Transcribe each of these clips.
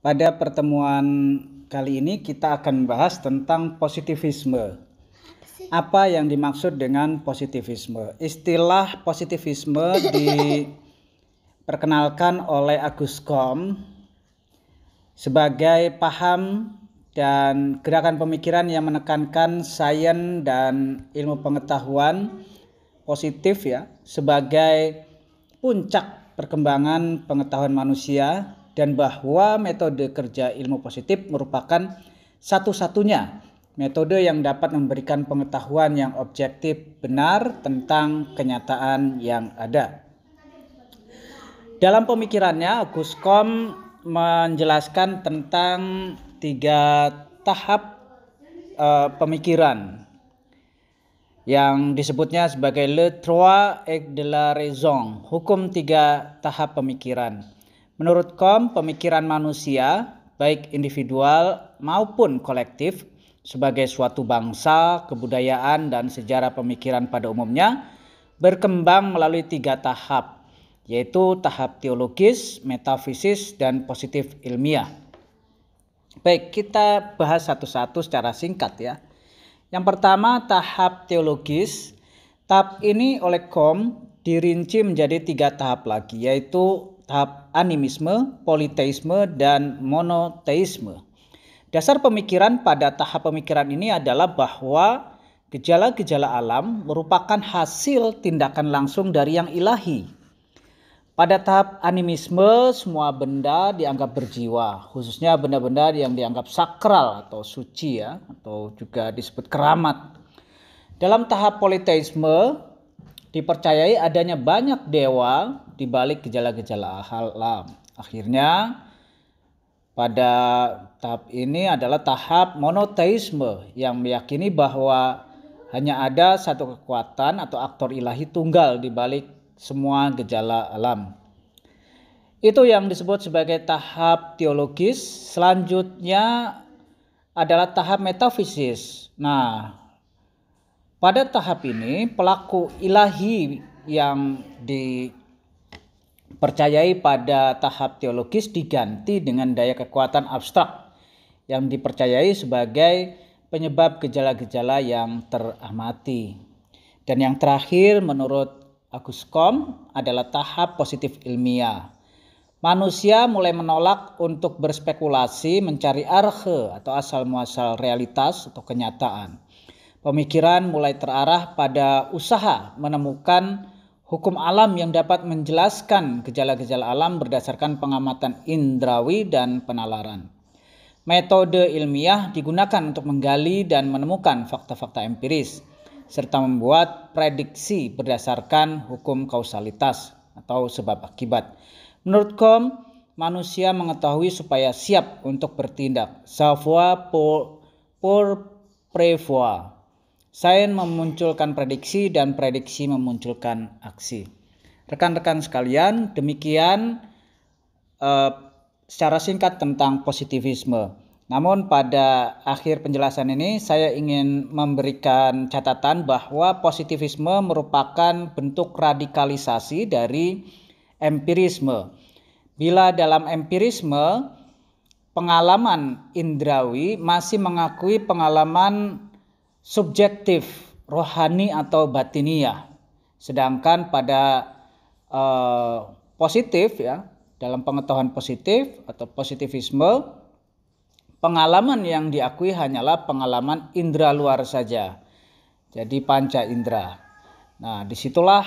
Pada pertemuan kali ini kita akan membahas tentang positivisme. Apa yang dimaksud dengan positivisme? Istilah positivisme diperkenalkan oleh Auguste Comte sebagai paham dan gerakan pemikiran yang menekankan sains dan ilmu pengetahuan positif sebagai puncak perkembangan pengetahuan manusia, dan bahwa metode kerja ilmu positif merupakan satu-satunya metode yang dapat memberikan pengetahuan yang objektif benar tentang kenyataan yang ada. Dalam pemikirannya, Auguste Comte menjelaskan tentang 3 tahap pemikiran yang disebutnya sebagai le trois actes de la raison, hukum 3 tahap pemikiran. Menurut Comte, pemikiran manusia, baik individual maupun kolektif, sebagai suatu bangsa, kebudayaan, dan sejarah pemikiran pada umumnya, berkembang melalui 3 tahap, yaitu tahap teologis, metafisis, dan positif ilmiah. Baik, kita bahas satu-satu secara singkat ya. Yang pertama, tahap teologis. Tahap ini oleh Comte dirinci menjadi 3 tahap lagi, yaitu tahap animisme, politeisme, dan monoteisme. Dasar pemikiran pada tahap pemikiran ini adalah bahwa gejala-gejala alam merupakan hasil tindakan langsung dari yang ilahi. Pada tahap animisme, semua benda dianggap berjiwa, khususnya benda-benda yang dianggap sakral atau suci atau juga disebut keramat. Dalam tahap politeisme, dipercayai adanya banyak dewa di balik gejala-gejala alam. Akhirnya pada tahap ini adalah tahap monoteisme yang meyakini bahwa hanya ada satu kekuatan atau aktor ilahi tunggal di balik semua gejala alam. Itu yang disebut sebagai tahap teologis. Selanjutnya adalah tahap metafisis. Nah, pada tahap ini pelaku ilahi yang dipercayai pada tahap teologis diganti dengan daya kekuatan abstrak yang dipercayai sebagai penyebab gejala-gejala yang teramati. Dan yang terakhir menurut Auguste Comte adalah tahap positif ilmiah. Manusia mulai menolak untuk berspekulasi mencari arhe atau asal muasal realitas atau kenyataan. Pemikiran mulai terarah pada usaha menemukan hukum alam yang dapat menjelaskan gejala-gejala alam berdasarkan pengamatan indrawi dan penalaran. Metode ilmiah digunakan untuk menggali dan menemukan fakta-fakta empiris, serta membuat prediksi berdasarkan hukum kausalitas atau sebab akibat. Menurut Comte, manusia mengetahui supaya siap untuk bertindak. Savoir pour prévoir. Sains memunculkan prediksi dan prediksi memunculkan aksi. Rekan-rekan sekalian, demikian secara singkat tentang positivisme. Namun pada akhir penjelasan ini saya ingin memberikan catatan bahwa positivisme merupakan bentuk radikalisasi dari empirisme. Bila dalam empirisme, pengalaman indrawi masih mengakui pengalaman subjektif, rohani atau batiniah. Sedangkan pada positif dalam pengetahuan positif atau positivisme, pengalaman yang diakui hanyalah pengalaman indera luar saja. Jadi panca indera. Nah, disitulah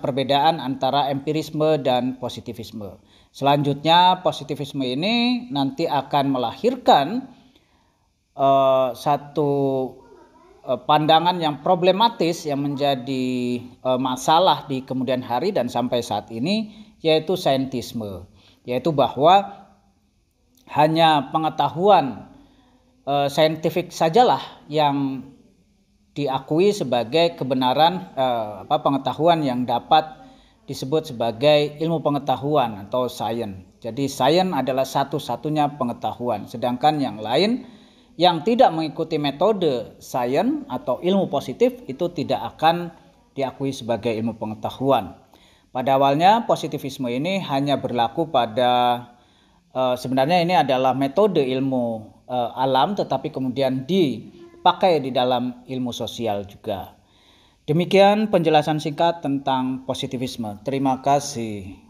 perbedaan antara empirisme dan positivisme. Selanjutnya positivisme ini nanti akan melahirkan satu pandangan yang problematis yang menjadi masalah di kemudian hari dan sampai saat ini, yaitu saintisme, yaitu bahwa hanya pengetahuan saintifik sajalah yang diakui sebagai kebenaran pengetahuan yang dapat disebut sebagai ilmu pengetahuan atau sains. Jadi sains adalah satu-satunya pengetahuan, sedangkan yang lain yang tidak mengikuti metode sains atau ilmu positif itu tidak akan diakui sebagai ilmu pengetahuan. Pada awalnya positivisme ini hanya berlaku pada sebenarnya ini adalah metode ilmu alam, tetapi kemudian dipakai di dalam ilmu sosial juga. Demikian penjelasan singkat tentang positivisme. Terima kasih.